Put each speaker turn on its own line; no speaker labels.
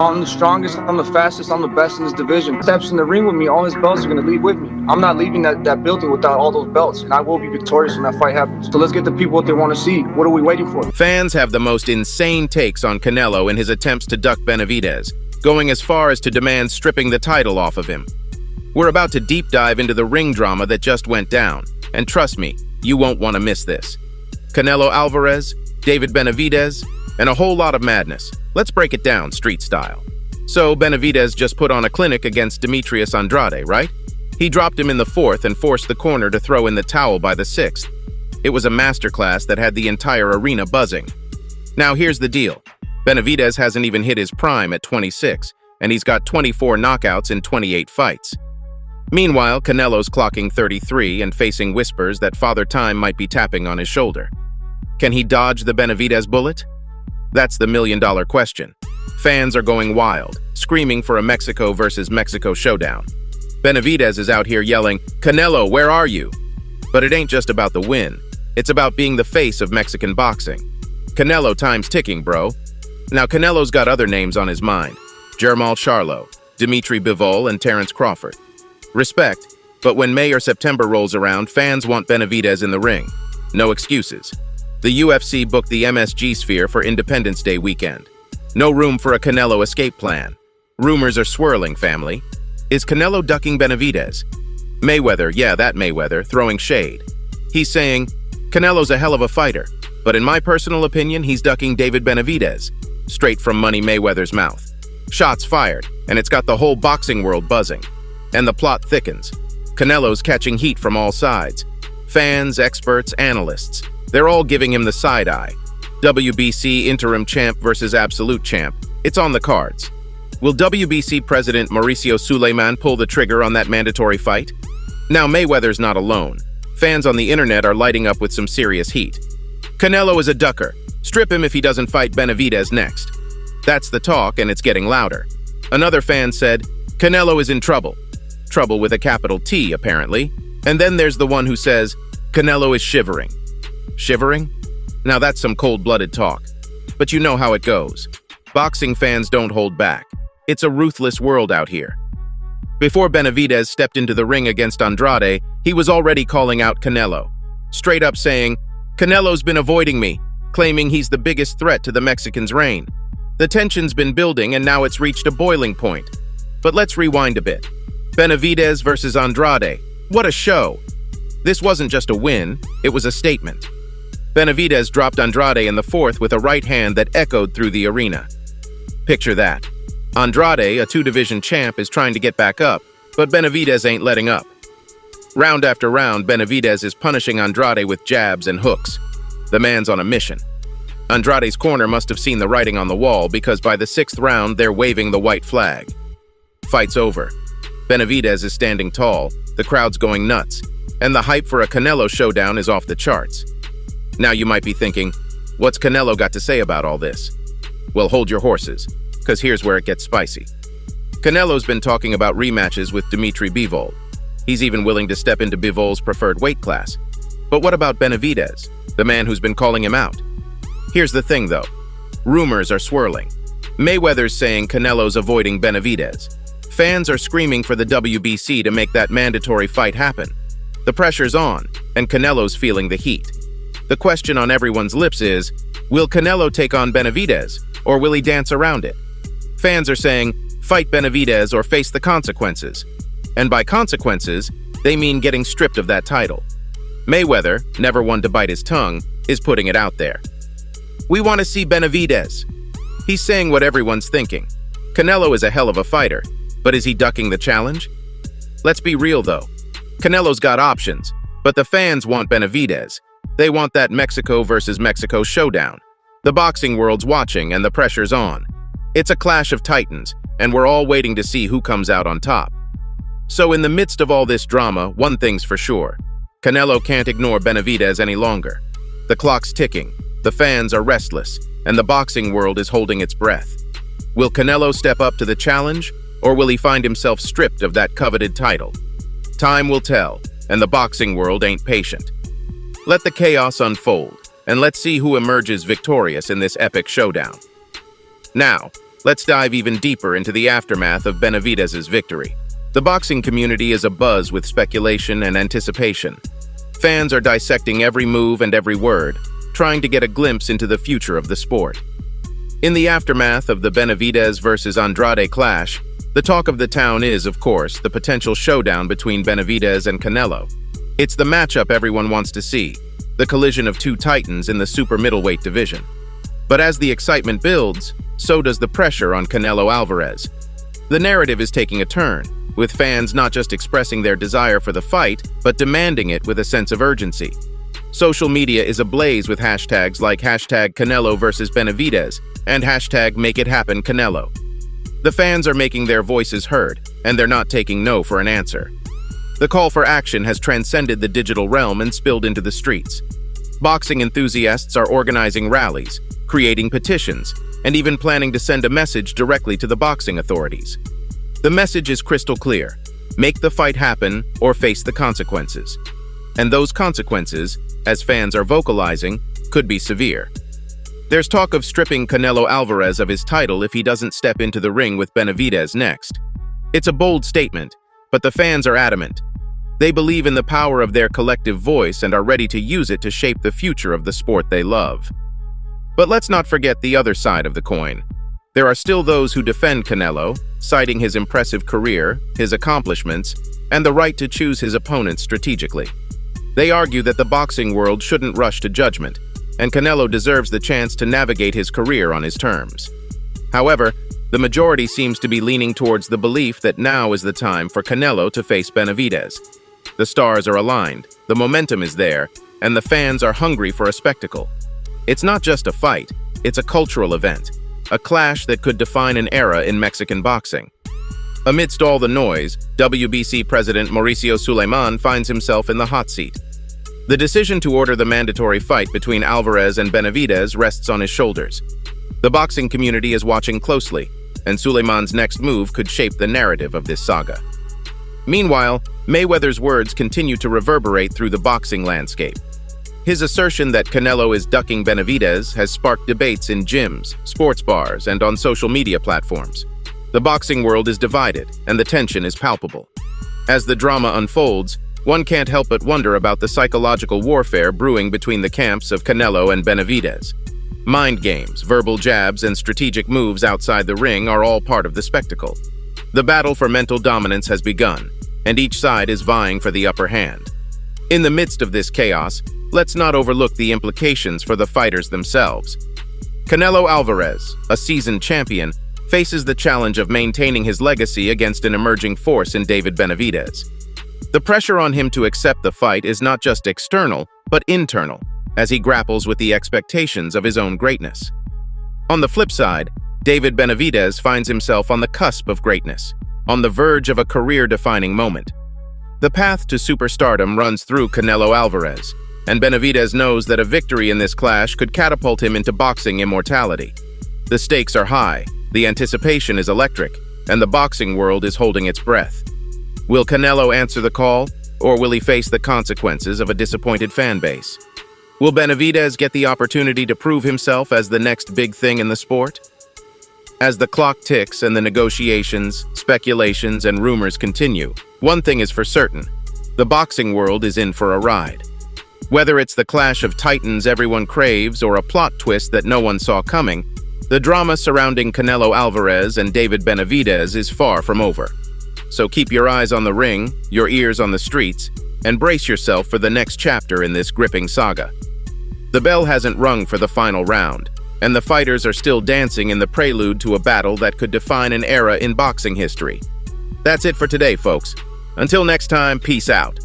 I'm the strongest, I'm the fastest, I'm the best in this division. Steps in the ring with me, all his belts are going to leave with me. I'm not leaving that building without all those belts, and I will be victorious when that fight happens. So let's get the people what they want to see. What are we waiting for?
Fans have the most insane takes on Canelo in his attempts to duck Benavidez, going as far as to demand stripping the title off of him. We're about to deep dive into the ring drama that just went down, and trust me, you won't want to miss this. Canelo Alvarez, David Benavidez, and a whole lot of madness. Let's break it down street style. So Benavidez just put on a clinic against Demetrius Andrade, right? He dropped him in the 4th and forced the corner to throw in the towel by the 6th. It was a masterclass that had the entire arena buzzing. Now here's the deal. Benavidez hasn't even hit his prime at 26, and he's got 24 knockouts in 28 fights. Meanwhile, Canelo's clocking 33 and facing whispers that Father Time might be tapping on his shoulder. Can he dodge the Benavidez bullet? That's the million-dollar question. Fans are going wild, screaming for a Mexico versus Mexico showdown. Benavidez is out here yelling, "Canelo, where are you?" But it ain't just about the win. It's about being the face of Mexican boxing. Canelo time's ticking, bro. Now, Canelo's got other names on his mind. Jermall Charlo, Dimitri Bivol, and Terence Crawford. Respect, but when May or September rolls around, fans want Benavidez in the ring. No excuses. The UFC booked the MSG Sphere for Independence Day weekend. No room for a Canelo escape plan. Rumors are swirling, family. Is Canelo ducking Benavidez? Mayweather, yeah, that Mayweather, throwing shade. He's saying, Canelo's a hell of a fighter, but in my personal opinion, he's ducking David Benavidez. Straight from Money Mayweather's mouth. Shots fired, and it's got the whole boxing world buzzing. And the plot thickens. Canelo's catching heat from all sides. Fans, experts, analysts. They're all giving him the side eye. WBC interim champ versus absolute champ. It's on the cards. Will WBC President Mauricio Suleiman pull the trigger on that mandatory fight? Now, Mayweather's not alone. Fans on the internet are lighting up with some serious heat. Canelo is a ducker. Strip him if he doesn't fight Benavidez next. That's the talk, and it's getting louder. Another fan said, Canelo is in trouble. Trouble with a capital T, apparently. And then there's the one who says, Canelo is shivering. Shivering? Now that's some cold-blooded talk. But you know how it goes. Boxing fans don't hold back. It's a ruthless world out here. Before Benavidez stepped into the ring against Andrade, he was already calling out Canelo. Straight up saying, Canelo's been avoiding me, claiming he's the biggest threat to the Mexicans' reign. The tension's been building and now it's reached a boiling point. But let's rewind a bit. Benavidez versus Andrade. What a show! This wasn't just a win, it was a statement. Benavidez dropped Andrade in the 4th with a right hand that echoed through the arena. Picture that. Andrade, a 2-division champ, is trying to get back up, but Benavidez ain't letting up. Round after round, Benavidez is punishing Andrade with jabs and hooks. The man's on a mission. Andrade's corner must have seen the writing on the wall because by the 6th round, they're waving the white flag. Fight's over. Benavidez is standing tall, the crowd's going nuts, and the hype for a Canelo showdown is off the charts. Now you might be thinking, what's Canelo got to say about all this? Well, hold your horses, because here's where it gets spicy. Canelo's been talking about rematches with Dimitri Bivol. He's even willing to step into Bivol's preferred weight class. But what about Benavidez, the man who's been calling him out? Here's the thing, though. Rumors are swirling. Mayweather's saying Canelo's avoiding Benavidez. Fans are screaming for the WBC to make that mandatory fight happen. The pressure's on, and Canelo's feeling the heat. The question on everyone's lips is, will Canelo take on Benavidez, or will he dance around it? Fans are saying, fight Benavidez or face the consequences. And by consequences, they mean getting stripped of that title. Mayweather, never one to bite his tongue, is putting it out there. We want to see Benavidez. He's saying what everyone's thinking. Canelo is a hell of a fighter, but is he ducking the challenge? Let's be real, though. Canelo's got options, but the fans want Benavidez. They want that Mexico versus Mexico showdown. The boxing world's watching and the pressure's on. It's a clash of titans, and we're all waiting to see who comes out on top. So in the midst of all this drama, one thing's for sure. Canelo can't ignore Benavidez any longer. The clock's ticking, the fans are restless, and the boxing world is holding its breath. Will Canelo step up to the challenge, or will he find himself stripped of that coveted title? Time will tell, and the boxing world ain't patient. Let the chaos unfold, and let's see who emerges victorious in this epic showdown. Now, let's dive even deeper into the aftermath of Benavidez's victory. The boxing community is abuzz with speculation and anticipation. Fans are dissecting every move and every word, trying to get a glimpse into the future of the sport. In the aftermath of the Benavidez versus Andrade clash, the talk of the town is, of course, the potential showdown between Benavidez and Canelo. It's the matchup everyone wants to see, the collision of two titans in the super middleweight division. But as the excitement builds, so does the pressure on Canelo Alvarez. The narrative is taking a turn, with fans not just expressing their desire for the fight, but demanding it with a sense of urgency. Social media is ablaze with hashtags like hashtag Canelo versus Benavidez and hashtag Make It Happen Canelo. The fans are making their voices heard, and they're not taking no for an answer. The call for action has transcended the digital realm and spilled into the streets. Boxing enthusiasts are organizing rallies, creating petitions, and even planning to send a message directly to the boxing authorities. The message is crystal clear: make the fight happen or face the consequences. And those consequences, as fans are vocalizing, could be severe. There's talk of stripping Canelo Alvarez of his title if he doesn't step into the ring with Benavidez next. It's a bold statement, but the fans are adamant. They believe in the power of their collective voice and are ready to use it to shape the future of the sport they love. But let's not forget the other side of the coin. There are still those who defend Canelo, citing his impressive career, his accomplishments, and the right to choose his opponents strategically. They argue that the boxing world shouldn't rush to judgment, and Canelo deserves the chance to navigate his career on his terms. However, the majority seems to be leaning towards the belief that now is the time for Canelo to face Benavidez. The stars are aligned, the momentum is there, and the fans are hungry for a spectacle. It's not just a fight, it's a cultural event, a clash that could define an era in Mexican boxing. Amidst all the noise, WBC President Mauricio Suleiman finds himself in the hot seat. The decision to order the mandatory fight between Alvarez and Benavidez rests on his shoulders. The boxing community is watching closely, and Suleiman's next move could shape the narrative of this saga. Meanwhile, Mayweather's words continue to reverberate through the boxing landscape. His assertion that Canelo is ducking Benavidez has sparked debates in gyms, sports bars, and on social media platforms. The boxing world is divided, and the tension is palpable. As the drama unfolds, one can't help but wonder about the psychological warfare brewing between the camps of Canelo and Benavidez. Mind games, verbal jabs, and strategic moves outside the ring are all part of the spectacle. The battle for mental dominance has begun, and each side is vying for the upper hand. In the midst of this chaos, let's not overlook the implications for the fighters themselves. Canelo Alvarez, a seasoned champion, faces the challenge of maintaining his legacy against an emerging force in David Benavidez. The pressure on him to accept the fight is not just external, but internal, as he grapples with the expectations of his own greatness. On the flip side, David Benavidez finds himself on the cusp of greatness, on the verge of a career-defining moment. The path to superstardom runs through Canelo Alvarez, and Benavidez knows that a victory in this clash could catapult him into boxing immortality. The stakes are high, the anticipation is electric, and the boxing world is holding its breath. Will Canelo answer the call, or will he face the consequences of a disappointed fan base? Will Benavidez get the opportunity to prove himself as the next big thing in the sport? As the clock ticks and the negotiations, speculations, and rumors continue, one thing is for certain: the boxing world is in for a ride. Whether it's the clash of titans everyone craves or a plot twist that no one saw coming, the drama surrounding Canelo Alvarez and David Benavidez is far from over. So keep your eyes on the ring, your ears on the streets, and brace yourself for the next chapter in this gripping saga. The bell hasn't rung for the final round, and the fighters are still dancing in the prelude to a battle that could define an era in boxing history. That's it for today, folks. Until next time, peace out.